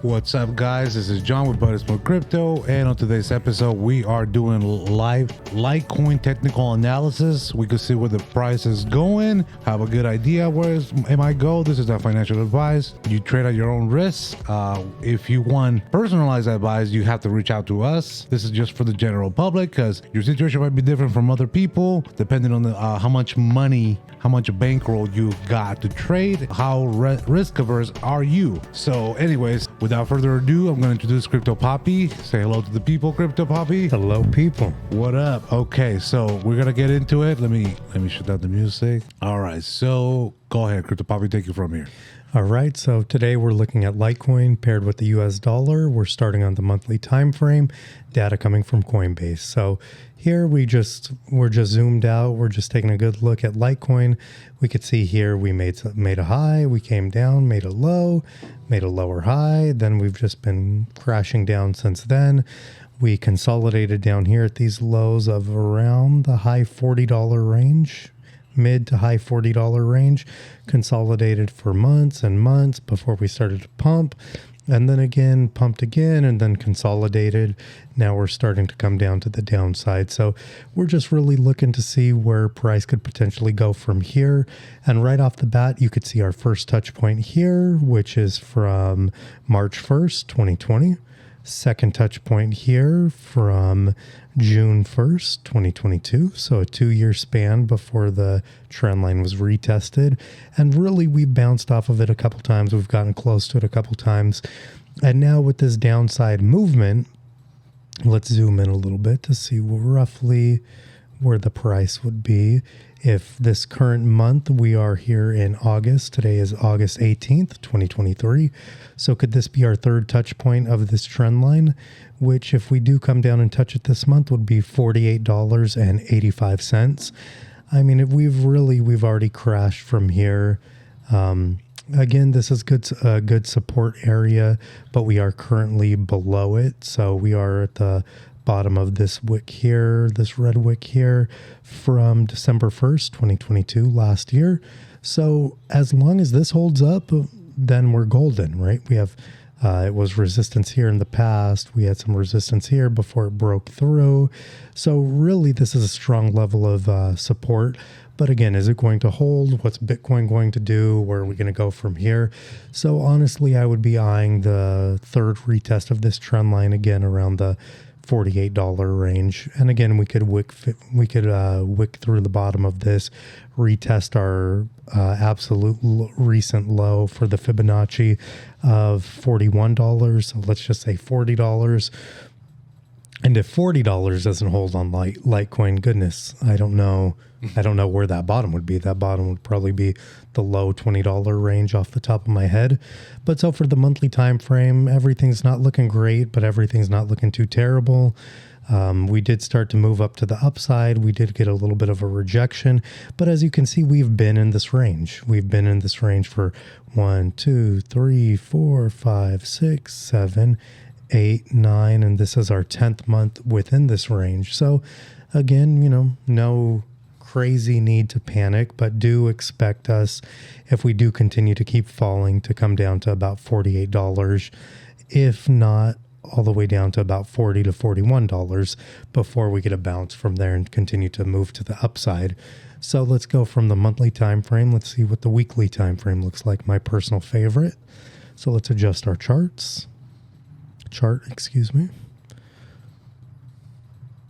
What's up, guys? This is John with Butters for Crypto, and on today's episode, we are doing live Litecoin technical analysis. We can see where the price is going, have a good idea where it might go. This is not financial advice. You trade at your own risk. If you want personalized advice, you have to reach out to us. This is just for the general public because your situation might be different from other people, depending on how much money, how much bankroll you got to trade, how risk averse are you. So anyways, without further ado, I'm going to introduce Crypto Papi. Say hello to the people, Crypto Papi. Hello, people. What up? Okay, so we're going to get into it. Let me shut down the music. All right, so go ahead, Crypto Papi, take it from here. All right, so today we're looking at Litecoin paired with the US dollar. We're starting on the monthly time frame, data coming from Coinbase. So here we're just zoomed out. We're just taking a good look at Litecoin. We could see here we made a high, we came down, made a low, made a lower high. Then we've just been crashing down since then. We consolidated down here at these lows of around the high $40 range. Mid to high $40 range, consolidated for months and months before we started to pump, and then again pumped again and then consolidated. Now we're starting to come down to the downside. So we're just really looking to see where price could potentially go from here. And right off the bat, you could see our first touch point here, which is from March 1st, 2020. Second touch point here from June 1st, 2022. So a 2-year span before the trend line was retested. And really, we bounced off of it a couple times. We've gotten close to it a couple times. And now with this downside movement, let's zoom in a little bit to see roughly where the price would be. If this current month, we are here in August. Today is August 18th, 2023. So could this be our third touch point of this trend line, which if we do come down and touch it this month would be $48.85. I mean, if we've already crashed from here. Again, this is a good support area, but we are currently below it. So we are at the bottom of this wick here, this red wick here from December 1st, 2022, last year. So as long as this holds up, then we're golden, right? We have, it was resistance here in the past. We had some resistance here before it broke through. So really, this is a strong level of support. But again, is it going to hold? What's Bitcoin going to do? Where are we going to go from here? So honestly, I would be eyeing the third retest of this trend line again around the $48 range. And again, we could wick through the bottom of this, retest our absolute recent low for the Fibonacci of $41. So let's just say $40. And if $40 doesn't hold on Litecoin, goodness, I don't know where that bottom would be. That bottom would probably be the low $20 range off the top of my head. But so for the monthly time frame, everything's not looking great, but everything's not looking too terrible. We did start to move up to the upside. We did get a little bit of a rejection, but as you can see, we've been in this range. We've been in this range for 1, 2, 3, 4, 5, 6, 7, 8, 9, and this is our 10th month within this range. So again, no crazy need to panic, but do expect us, if we do continue to keep falling, to come down to about $48, if not all the way down to about $40 to $41 before we get a bounce from there and continue to move to the upside. So let's go from the monthly time frame. Let's see what the weekly time frame looks like, my personal favorite. So let's adjust our chart, excuse me.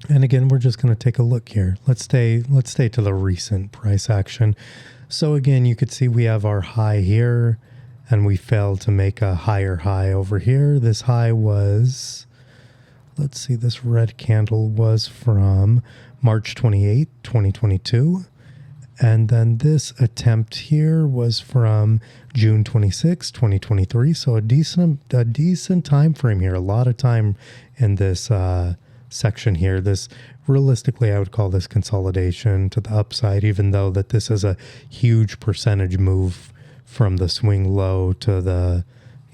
And again, we're just going to take a look here. Let's stay to the recent price action. So again, you could see we have our high here and we failed to make a higher high over here. This high was, let's see, this red candle was from March 28, 2022. And then this attempt here was from June 26, 2023. So a decent time frame here, a lot of time in this section here. This, realistically, I would call this consolidation to the upside, even though that this is a huge percentage move from the swing low to the,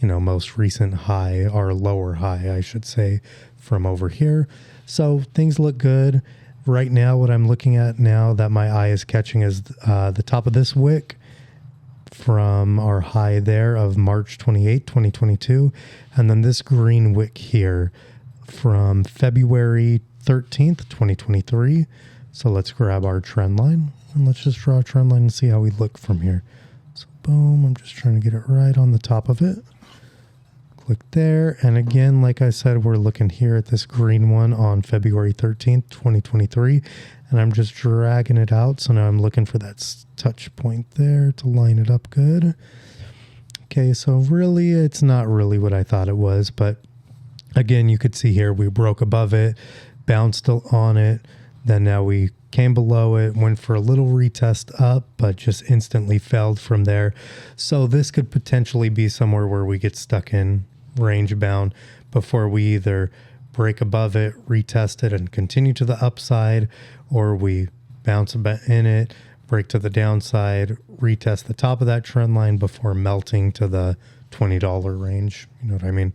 most recent high, or lower high, I should say, from over here. So things look good. Right now, what I'm looking at now that my eye is catching is the top of this wick from our high there of March 28, 2022. And then this green wick here from February 13th, 2023. So let's grab our trend line and let's just draw a trend line and see how we look from here. So boom, I'm just trying to get it right on the top of it. Click there. And again, like I said, we're looking here at this green one on February 13th, 2023. And I'm just dragging it out. So now I'm looking for that touch point there to line it up good. Okay, so really, it's not really what I thought it was. But again, you could see here, we broke above it, bounced on it. Then now we came below it, went for a little retest up, but just instantly failed from there. So this could potentially be somewhere where we get stuck in range bound before we either break above it, retest it, and continue to the upside, or we bounce in it, break to the downside, retest the top of that trend line before melting to the $20 range. You know what I mean?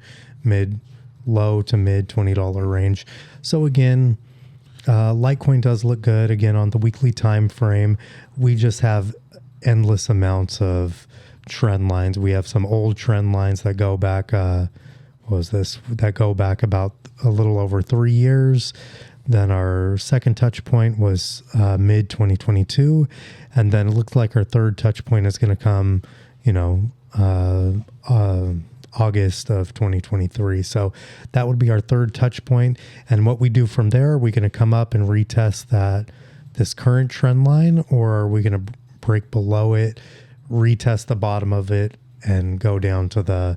Low to mid $20 range. So again, Litecoin does look good. Again, on the weekly time frame, we just have endless amounts of trend lines. We have some old trend lines that go back, that go back about a little over 3 years. Then our second touch point was mid 2022. And then it looks like our third touch point is going to come, August of 2023. So that would be our third touch point. And what we do from there, are we going to come up and retest this current trend line, or are we going to break below it, retest the bottom of it, and go down to the,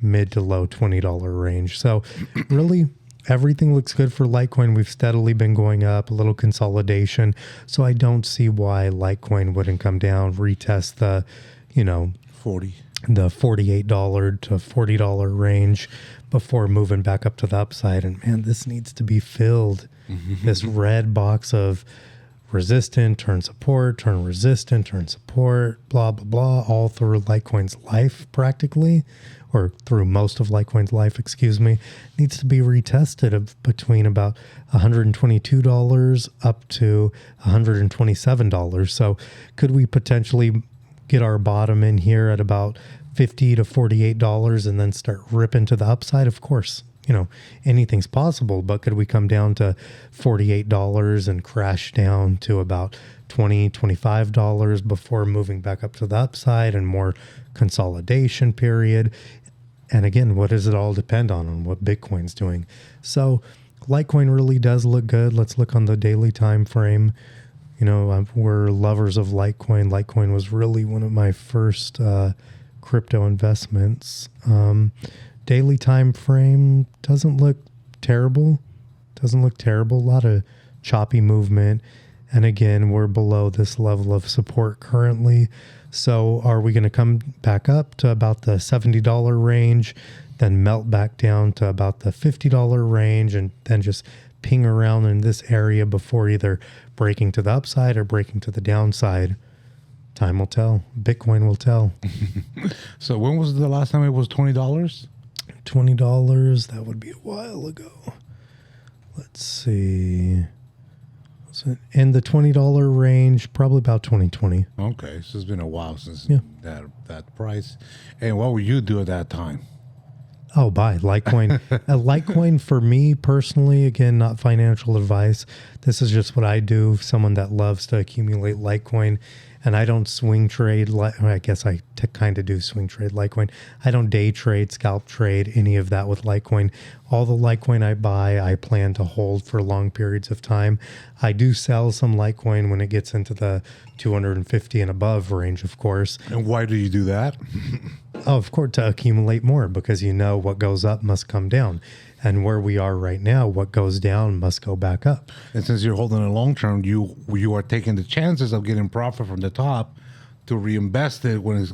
mid to low $20 range? So really, everything looks good for Litecoin. We've steadily been going up, a little consolidation. So I don't see why Litecoin wouldn't come down, retest the, 40. The $48 to $40 range before moving back up to the upside. And man, this needs to be filled. This red box of resistant, turn support, turn resistant, turn support, blah, blah, blah, all through Litecoin's life practically, or through most of Litecoin's life, needs to be retested between about $122 up to $127. So could we potentially get our bottom in here at about $50 to $48 and then start ripping to the upside? Of course, anything's possible, but could we come down to $48 and crash down to about $20, $25 before moving back up to the upside and more consolidation period? And again, what does it all depend on what Bitcoin's doing? So Litecoin really does look good. Let's look on the daily time frame. We're lovers of Litecoin. Litecoin was really one of my first crypto investments. Daily time frame doesn't look terrible. A lot of choppy movement. And again, we're below this level of support currently. So are we going to come back up to about the $70 range, then melt back down to about the $50 range, and then just ping around in this area before either breaking to the upside or breaking to the downside? Time will tell. Bitcoin will tell. So when was the last time it was $20? $20, that would be a while ago. Let's see. Was it in the $20 range? Probably about 2020. Okay, so it's been a while since that price. And what would you do at that time? Oh, buy Litecoin. Litecoin for me personally, again, not financial advice. This is just what I do. Someone that loves to accumulate Litecoin. And I don't swing trade. I guess I kind of do swing trade Litecoin. I don't day trade, scalp trade, any of that with Litecoin. All the Litecoin I buy, I plan to hold for long periods of time. I do sell some Litecoin when it gets into the 250 and above range, of course. And why do you do that? Oh, of course, to accumulate more, because what goes up must come down. And where we are right now, what goes down must go back up. And since you're holding a long term, you are taking the chances of getting profit from the top to reinvest it when it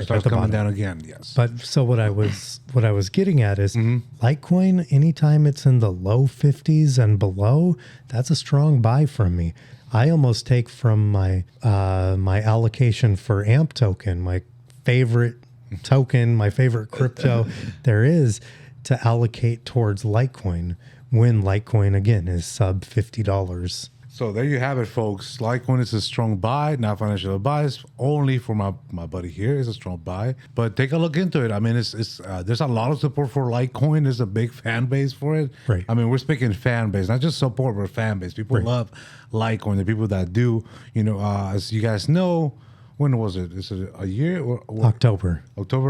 starts coming down again. Yes. But so what I was getting at is Litecoin, anytime it's in the low 50s and below, that's a strong buy from me. I almost take from my allocation for AMP token, my favorite token, my favorite crypto there is, to allocate towards Litecoin when Litecoin again is sub $50. So there you have it, folks. Litecoin is a strong buy, not financial advice. Only for my buddy here is a strong buy. But take a look into it. I mean, it's there's a lot of support for Litecoin. There's a big fan base for it. Right. I mean, we're speaking fan base, not just support, but fan base. People love Litecoin. The people that do, as you guys know, when was it? Is it a year? Or October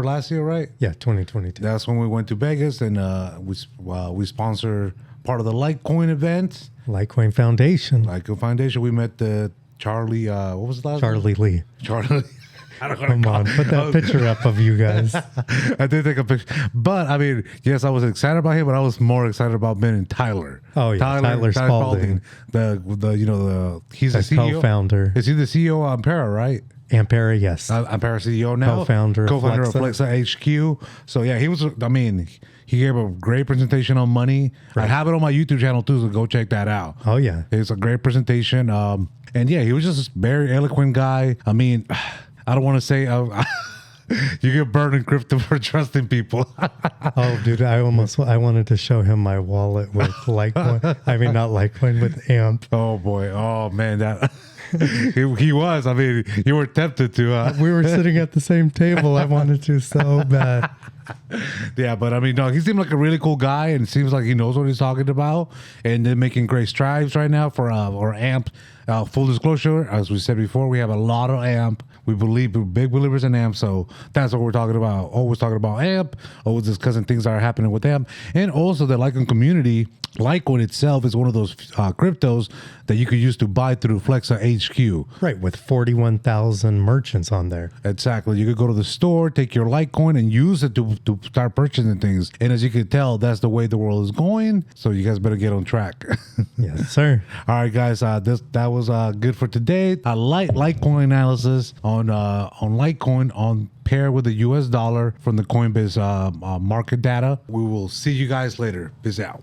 last year, right? Yeah, 2022. That's when we went to Vegas and we sponsored part of the Litecoin event. Litecoin Foundation. Litecoin Foundation. We met the Charlie. What was his last name? Charlie Lee. Charlie. I don't know. Come on, put that picture up of you guys. I did take a picture, but I mean, yes, I was excited about him, but I was more excited about meeting Tyler. Oh yeah, Tyler Spalding. He's the CEO. Co-founder. Is he the CEO of Ampera, right? Ampera, yes. Ampera CEO now. Co-founder of Flexa HQ. So yeah, he was. I mean, he gave a great presentation on money. I have it on my YouTube channel too, so go check that out. Oh yeah, it's a great presentation. And yeah, he was just a very eloquent guy. I mean, I don't want to say you get burned in crypto for trusting people. Oh, dude, I wanted to show him my wallet with Litecoin. I mean, not Litecoin, with AMP. Oh boy. Oh man, that. he was. I mean, you were tempted to. We were sitting at the same table. I wanted to so bad. Yeah, but I mean, no, he seemed like a really cool guy, and it seems like he knows what he's talking about, and they're making great strides right now for our AMP. Full disclosure, as we said before, we have a lot of AMP. We're big believers in AMP, so that's what we're talking about. Always talking about AMP, always discussing things that are happening with AMP, and also the Litecoin community. Litecoin itself is one of those cryptos that you could use to buy through Flexa HQ. Right, with 41,000 merchants on there. Exactly. You could go to the store, take your Litecoin, and use it to start purchasing things. And as you can tell, that's the way the world is going. So you guys better get on track. Yes, sir. All right, guys. That was good for today. A Litecoin analysis on Litecoin on pair with the US dollar from the Coinbase market data. We will see you guys later. Peace out.